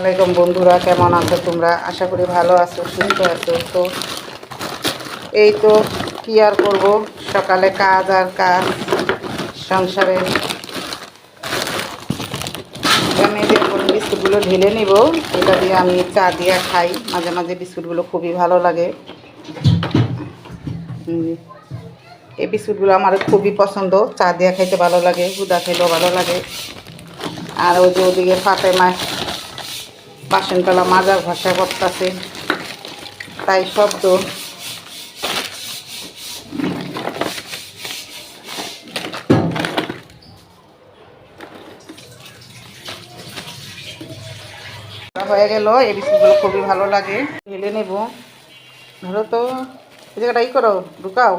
আলাইকুম বন্ধুরা, কেমন আছো তোমরা? আশা করি ভালো আছো, সুস্থ আছো। তো এই তো কি আর করবো, সকালে কাজ আর কাজ সংসারে। আমি যে এখন বিস্কুটগুলো ঢেলে নিব, এটা দিয়ে আমি চা দিয়ে খাই। মাঝে মাঝে বিস্কুটগুলো খুবই ভালো লাগে। এই বিস্কুটগুলো আমার খুবই পছন্দ, চা দিয়ে খাইতে ভালো লাগে, গুঁদা খাইতেও ভালো লাগে। আর ওই যে ওদিকে ফাতেমা বাসনতলা মাজার ভাষা করতেছে, তাই শব্দ। হয়ে গেল। এই বিস্কুটগুলো খুবই ভালো লাগে, ঢেলে নেব। ধরো তো এই জায়গাটা ই করো, ঢুকাও।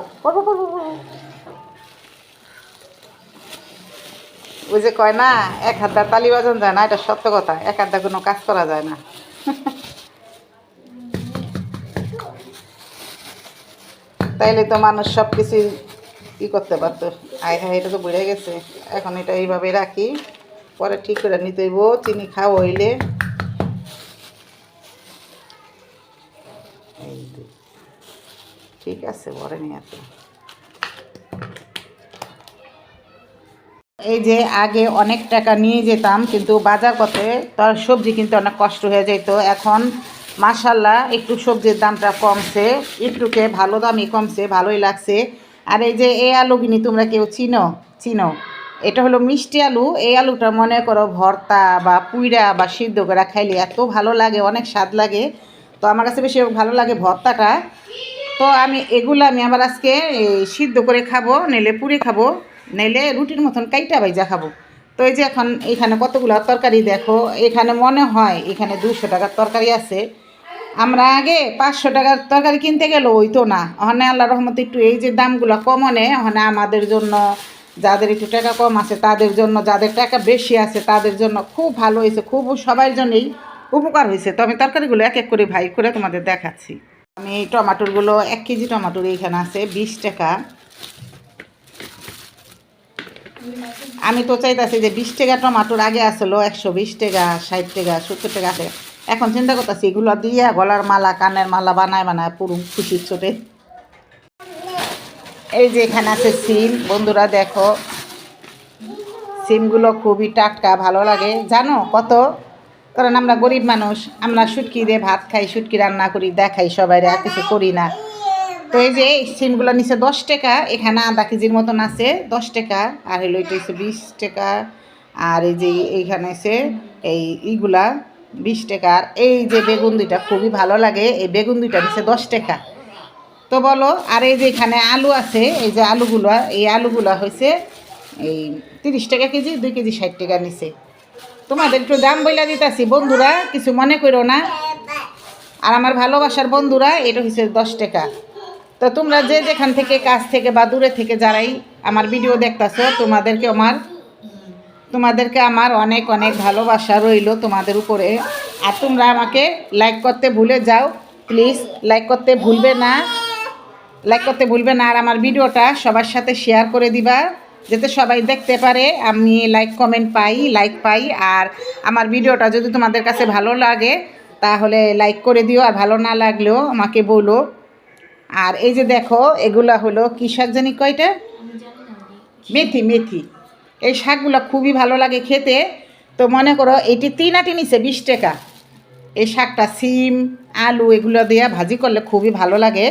ওই যে কয় না, এক হাত দা তালি বাজানো যায় না, এটা সত্য কথা। এক হাত দা কোনো কাজ করা যায় না। তাইলে তো মানুষ সব কিছু ই করতে পারতো। আয় হ্যাঁ, এটা তো বেড়ে গেছে। এখন এটা এইভাবে রাখি, পরে ঠিক করে নিতে হইব। চিনি খাওয়া হইলে ঠিক আছে, পরে নিয়ে আসো। এই যে আগে অনেক টাকা নিয়ে যেতাম, কিন্তু বাজার করতে তার সবজি কিনতে অনেক কষ্ট হয়ে যেত। এখন মাশাল্লাহ একটু সবজির দামটা কমছে, একটুকে ভালো দামই কমছে, ভালোই লাগছে। আর এই যে এই আলুগুনি তোমরা কেউ চিনো? চিনো? এটা হলো মিষ্টি আলু। এই আলুটা মনে করো ভর্তা বা পুইরা বা সিদ্ধ করে খাইলে এত ভালো লাগে, অনেক স্বাদ লাগে। তো আমার কাছে বেশি ভালো লাগে ভর্তাটা। তো আমি আবার আজকে সিদ্ধ করে খাবো, নেলে পুরি খাবো, নেলে রুটির মতন কাইটা ভাইজা খাবো। তো এই যে এখন এখানে কতগুলো তরকারি দেখো। এখানে মনে হয় এখানে 200 টাকার তরকারি আছে। আমরা আগে 500 টাকার তরকারি কিনতে গেলেও হইতো না। ওখানে আল্লাহ রহমতে একটু এই যে দামগুলো কমনে, ওখানে আমাদের জন্য, যাদের একটু টাকা কম আছে তাদের জন্য, যাদের টাকা বেশি আছে তাদের জন্য খুব ভালো হয়েছে, খুব সবার জন্যই উপকার হয়েছে। তো আমি তরকারিগুলো এক এক করে ভাই করে তোমাদের দেখাচ্ছি। আমি এই টমাটোরগুলো 1 কেজি টমাটোর এইখানে আছে 20 টাকা। আমি তো চাইতেছি যে 20 টাকা টমাটোর আগে আসলো 120 টাকা, 60 টাকা, 70 টাকা আছে। এখন চিন্তা করতেছি এগুলো দিয়ে গলার মালা, কানের মালা বানায় বানায় পুরো খুশির ছোটে। এই যে এখানে আছে সিম। বন্ধুরা দেখো, সিমগুলো খুবই টাটকা, ভালো লাগে। জানো কত? কারণ আমরা গরিব মানুষ, আমরা শুটকি দিয়ে ভাত খাই, শুটকি রান্না করি, দেখাই সবাই, আর কিছু করি না। তো এই যে সিমগুলো নিচে 10 টাকা, এখানে আধা কেজির মতন আছে 10 টাকা। আর হলো এটা হচ্ছে 20 টাকা। আর এই যে এইখানে আছে এই ইগুলা 20 টাকা। আর এই যে বেগুন দুইটা খুবই ভালো লাগে, এই বেগুন দুইটা নিচে 10 টাকা। তো বলো। আর এই যে এখানে আলু আছে, এই যে আলুগুলো, এই আলুগুলো হয়েছে এই 30 টাকা কেজি, 2 কেজি 60 টাকা নিচে। তোমাদের একটু দাম বইলা দিতেছি বন্ধুরা, কিছু মনে করো না। আর আমার ভালোবাসার বন্ধুরা, এটা হচ্ছে 10 টাকা। তো তোমরা যে যেখান থেকে, কাছ থেকে বা দূরে থেকে যারাই আমার ভিডিও দেখতেছো, তোমাদেরকে আমার অনেক অনেক ভালোবাসা রইল তোমাদের উপরে। আর তোমরা আমাকে লাইক করতে ভুলে যাও, প্লিজ লাইক করতে ভুলবে না, লাইক করতে ভুলবে না। আর আমার ভিডিওটা সবার সাথে শেয়ার করে দিবা, যাতে সবাই দেখতে পারে, আমি লাইক কমেন্ট পাই, লাইক পাই। আর আমার ভিডিওটা যদি তোমাদের কাছে ভালো লাগে তাহলে লাইক করে দিও, আর ভালো না লাগলেও আমাকে বলো। আর এই যে দেখো, এগুলা হলো কী শাক জানি কয়টা, মেথি, মেথি। এই শাকগুলো খুবই ভালো লাগে খেতে। তো মনে করো এটি 3 আটি নিচে 20 টাকা। এই শাকটা সিম, আলু এগুলো দিয়ে ভাজি করলে খুবই ভালো লাগে।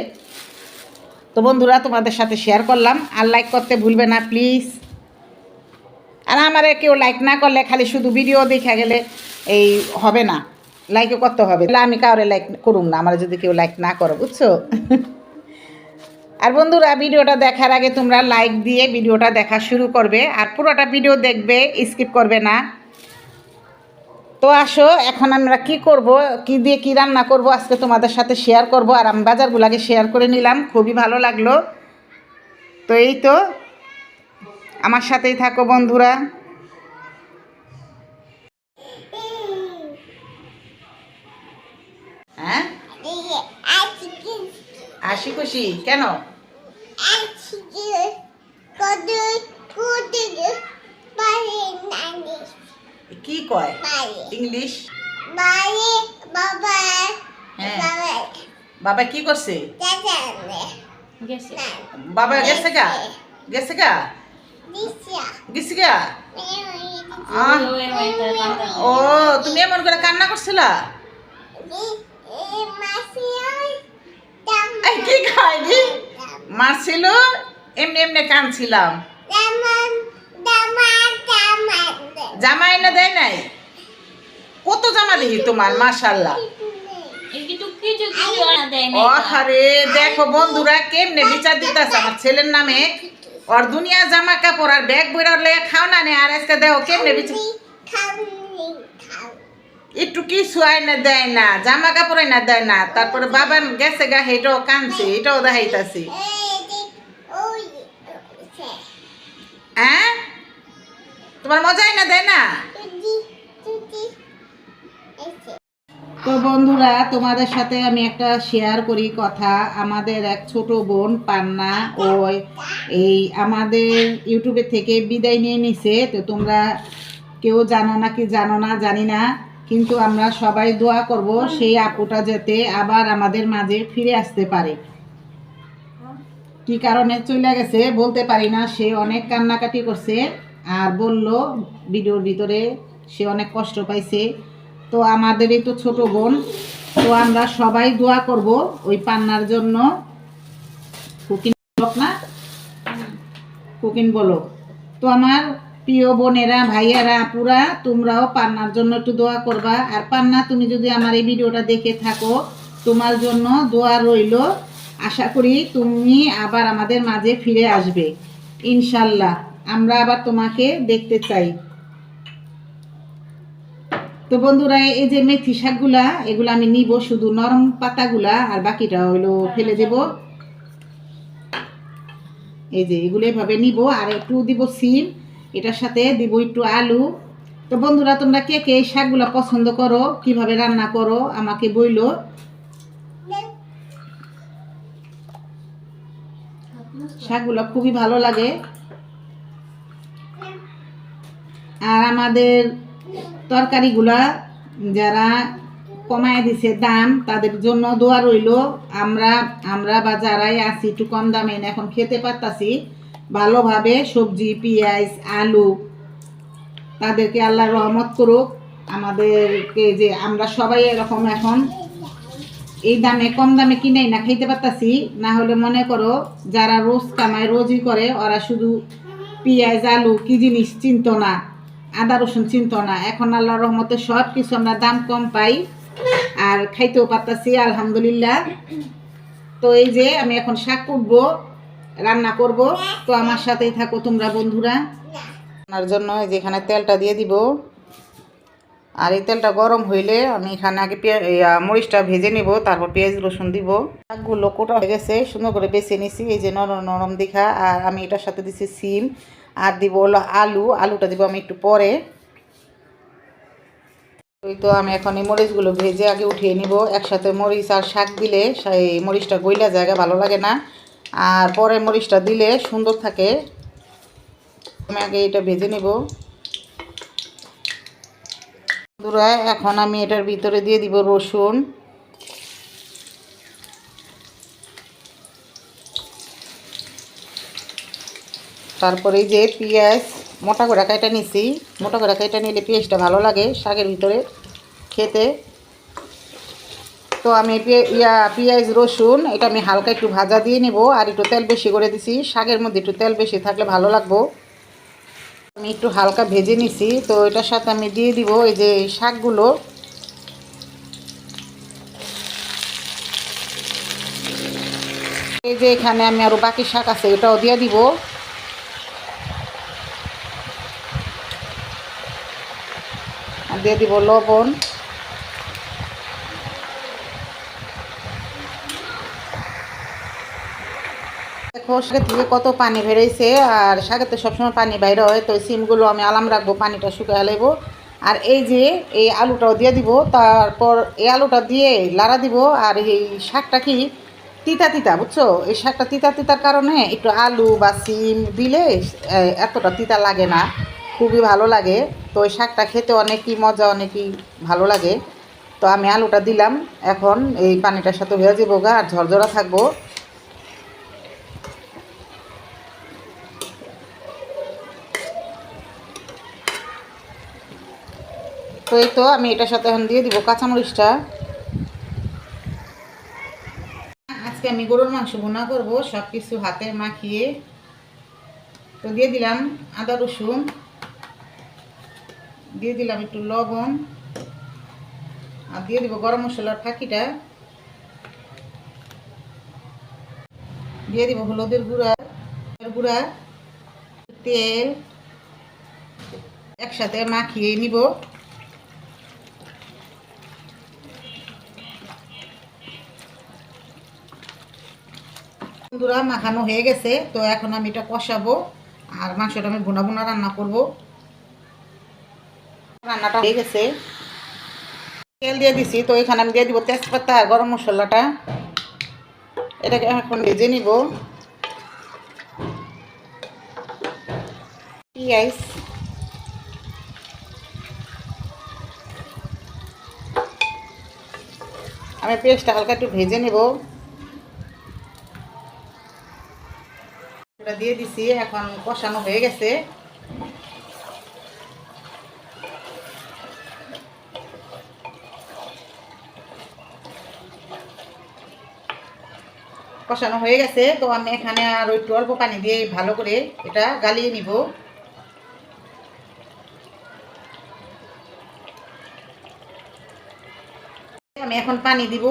তো বন্ধুরা তোমাদের সাথে শেয়ার করলাম। আর লাইক করতে ভুলবে না প্লিজ। আর আমারে কেউ লাইক না করলে, খালি শুধু ভিডিও দেখা গেলে এই হবে না, লাইকও করতে হবে। তাহলে আমি কাউরে লাইক করুম না, আমার যদি কেউ লাইক না করো, বুঝছো? আর বন্ধুরা ভিডিওটা দেখার আগে তোমরা লাইক দিয়ে ভিডিওটা দেখা শুরু করবে, আর পুরোটা ভিডিও দেখবে, স্কিপ করবে না। তো আসো, এখন আমরা কি করব, কি দিয়ে কি রান্না করব আজকে তোমাদের সাথে শেয়ার করব। আর আমি বাজারগুলোকে শেয়ার করে নিলাম, খুবই ভালো লাগলো। তো এই তো আমার সাথেই থাকো বন্ধুরা। হ্যাঁ, হাসি খুশি কেন? কি কয় ইংলিশ? হ্যাঁ বাবা কি করছে? বাবা গেছে গা গেছে গা গেছে গা। ও তুমি এমন করে কান্না করছিলা? কি খাইনি মারছিল এমনি এমনি কানছিলাম। জামা এনে দেয় নাই? কত জামা দেখি তোমার মাশাআল্লাহ। আরে দেখো বন্ধুরা কেমনে বিচার দিতেছে আমার ছেলের নামে। ওর দুনিয়া জামা কাপড় আর ব্যাগ বইরা লেগে খাও না আর আজকে দেখো কেমনে বিচার। একটু কিছু আইনা দেয় না, জামা কাপড় আইনা দেয় না। তারপরে বাবা গেছে গা এটাও কানছে, এটাও দেখাইতাছি। হ্যাঁ তোমার মজা আইনা দেয় না? তো বন্ধুরা তোমাদের সাথে আমি একটা শেয়ার করি কথা। আমাদের এক ছোট বোন পান্না ওই এই আমাদের ইউটিউবে থেকে বিদায় নিয়ে নিছে। তো তোমরা কেউ জানো না কি জানো না জানি না, কিন্তু আমরা সবাই দোয়া করব সেই আপুটা যাতে আবার আমাদের মাঝে ফিরে আসতে পারে। কি কারণে চলে গেছে বলতে পারি না। সে অনেক কান্নাকাটি করছে আর বলল ভিডিওর ভিতরে সে অনেক কষ্ট পাইছে। তো আমাদেরই তো ছোট বোন, তো আমরা সবাই দোয়া করব ওই পান্নার জন্য। কুকিং ব্লগ না, কুকিং বলো। তো আমার প্রিয় বোনেরা ভাইয়ারা আপুরা তোমরাও পান্নার জন্য একটু দোয়া করবা। আর পান্না তুমি যদি আমার এই ভিডিওটা দেখে থাকো তোমার জন্য দোয়া রইল। আশা করি তুমি আবার আমাদের মাঝে ফিরে আসবে ইনশাল্লাহ। আমরা আবার তোমাকে দেখতে চাই। তো বন্ধুরা এই যে মেথি শাকগুলা এগুলো আমি নিব শুধু নরম পাতাগুলা, আর বাকিটা হইলো ফেলে দেব। এই যে এগুলো এভাবে নিব আর একটু দিব সিম, এটার সাথে দিব একটু আলু। তো বন্ধুরা তোমরা কে কে এই শাকগুলা পছন্দ করো, কিভাবে রান্না করো আমাকে বইলো। শাকগুলা খুবই ভালো লাগে। আর আমাদের তরকারিগুলা যারা কমায় দিছে দাম তাদের জন্য দোয়া রইল। আমরা বা যারাই আছি একটু কম দামে এখন খেতে পারতাছি ভালোভাবে সবজি পেঁয়াজ আলু, তাদেরকে আল্লাহ রহমত করুক। আমাদেরকে যে আমরা সবাই এরকম এখন এই দামে কম দামে কিনেই না খাইতে পারতাছি। না হলে মনে করো যারা রোজ কামায় রোজই করে ওরা শুধু পেঁয়াজ আলু কি জিনিস চিনতো না, আদা রসুন চিনতো না। এখন আল্লাহর রহমতে সব কিছু আমরা দাম কম পাই আর খাইতেও পারতাছি আলহামদুলিল্লাহ। তো এই যে আমি এখন শাক কুটবো রান্না করব, তো আমার সাথেই থাকো তোমরা বন্ধুরা। রান্নার জন্য এই যে এখানে তেলটা দিয়ে দিব। আর এই তেলটা গরম হইলে আমি এখানে আগে মরিচটা ভেজে নিব, তারপর পেঁয়াজ রসুন দিব। শাকগুলো কোটা হয়ে গেছে, সুন্দর করে বেছে নিছি এই যে নরম নরম দেখা। আর আমি এটার সাথে দিছি সিম আর দিব হলো আলুটা দিব আমি একটু পরে। ওই তো আমি এখন এই মরিচগুলো ভেজে আগে উঠিয়ে নিব। একসাথে মরিচ আর শাক দিলে সেই মরিচটা গইলা জায়গা ভালো লাগে না, আর পরে মরিচটা দিলে সুন্দর থাকে। আমি আগে এটা ভেজে নিব বন্ধুরা। এখন আমি এটার ভিতরে দিয়ে দিব রসুন, তারপরে এই যে পেঁয়াজ মোটা করে কাটা নিছি। মোটা করে কাটা নিলে পেঁয়াজটা ভালো লাগে শাকের ভিতরে খেতে। তো আমি পেঁয়াজ রসুন এটা আমি হালকা একটু ভাজা দিয়ে নিব আর একটু তেল বেশি করে দিছি। শাকের মধ্যে একটু তেল বেশি থাকলে ভালো লাগবো। আমি একটু হালকা ভেজে নিছি। তো এটার সাথে আমি দিয়ে দিব এই যে শাকগুলো। এই যে এখানে আমি আরো বাকি শাক আছে এটাও দিয়ে দিব। দিয়ে দিব লবণ। দেখো শাকের থেকে কত পানি বেরোইছে, আর শাকের তো সবসময় পানি বাইরে হয়। তো সিমগুলো আমি আলাম রাখবো, পানিটা শুকিয়ে লাইব। আর এই যে এই আলুটাও দিয়ে দিব। তারপর এই আলুটা দিয়ে লাড়া দিব। আর এই শাকটা কি তিতা তিতা বুঝছো, এই শাকটা তিতা তিতার কারণে একটু আলু বা সিম দিলে এতটা তিতা লাগে না, খুবই ভালো লাগে। তো ওই শাকটা খেতে অনেকই মজা, অনেকই ভালো লাগে। তো তো আমি আলুটা দিলাম, এখন এই পানিটার সাথে হয়ে যাবো গা আর ঝরঝরা থাকবো। তো এই তো আমি এটার সাথে এখন দিয়ে দিব কাঁচামরিচটা। আজকে আমি গরুর মাংস ভুনা করব সব কিছু হাতে মাখিয়ে। তো দিয়ে দিলাম আদা রসুন, দিয়ে দিলাম একটু লবণ, আর দিয়ে দিব গরম মশলার ফাঁকিটা, দিয়ে দিব হলুদের গুঁড়া, তেল একসাথে মাখিয়ে নিব। বন্ধুরা মাখানো হয়ে গেছে, তো এখন আমি এটা কষাবো আর মাংসটা আমি ভুনা ভুনা রান্না করব। রান্নাটা হয়ে গেছে, তেল দিয়ে দিছি। তো এখানে আমি দিয়ে দিব তেজপাতা আর গরম মশলাটা, এটাকে এখন ভেজে নিব। পেঁয়াজ, আমি পেঁয়াজটা হালকা একটু ভেজে নেব। এটা দিয়ে দিছি, এখন কষানো হয়ে গেছে। কষানো হয়ে গেছে, তো আমি এখানে আর একটু অল্প পানি দিয়ে ভালো করে এটা গালিয়ে নিব। আমি এখন পানি দিব।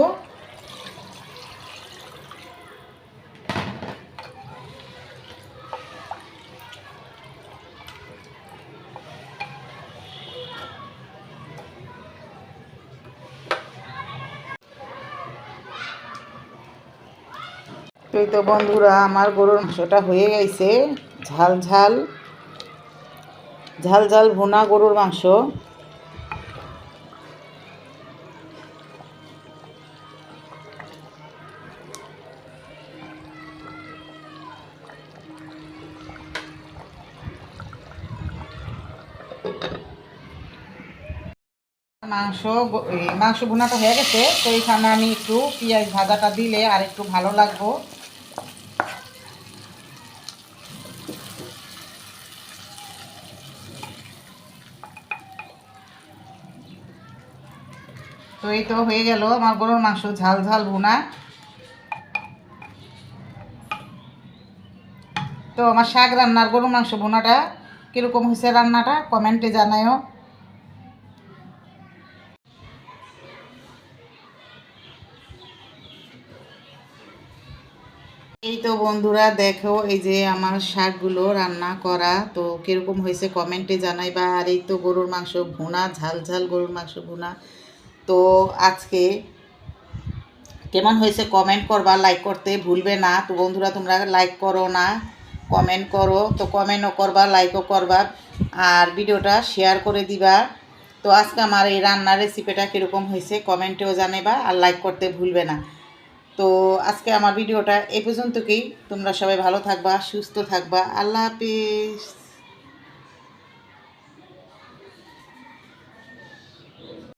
এই তো বন্ধুরা আমার গরুর মাংসটা হয়ে গেছে, ঝাল ঝাল ঝাল ঝাল ভুনা গরুর মাংস। মাংস ভুনাটা হয়ে গেছে, তো এইখানে আমি একটু পেঁয়াজ ভাজাটা দিলে আর একটু ভালো লাগবো। তো এই তো হয়ে গেল আমার গরুর মাংস ঝাল ঝাল ভুনা। তো আমার শাক রান্নার গরুর মাংস ভুনাটা কীরকম হয়েছে রান্নাটা কমেন্টে জানায়ও। এই তো বন্ধুরা দেখো, এই যে আমার শাকগুলো রান্না করা, তো কীরকম হয়েছে কমেন্টে জানাইবা। আর এই তো গরুর মাংস ভুনা, ঝাল ঝাল গরুর মাংস ভুনা। তো আজকে কেমন হয়েছে কমেন্ট করবা, লাইক করতে ভুলবে না। তো বন্ধুরা তোমরা লাইক করো না, কমেন্ট করো। তো কমেন্টও করবা, লাইকও করবা, আর ভিডিওটা শেয়ার করে দিবা। তো আজকে আমার এই রান্নার রেসিপিটা কীরকম হয়েছে কমেন্টেও জানাইবা, আর লাইক করতে ভুলবে না। তো আজকে আমার ভিডিওটা এই পর্যন্তই। তোমরা সবাই ভালো থাকবা, সুস্থ থাকবা। আল্লাহ হাফিজ।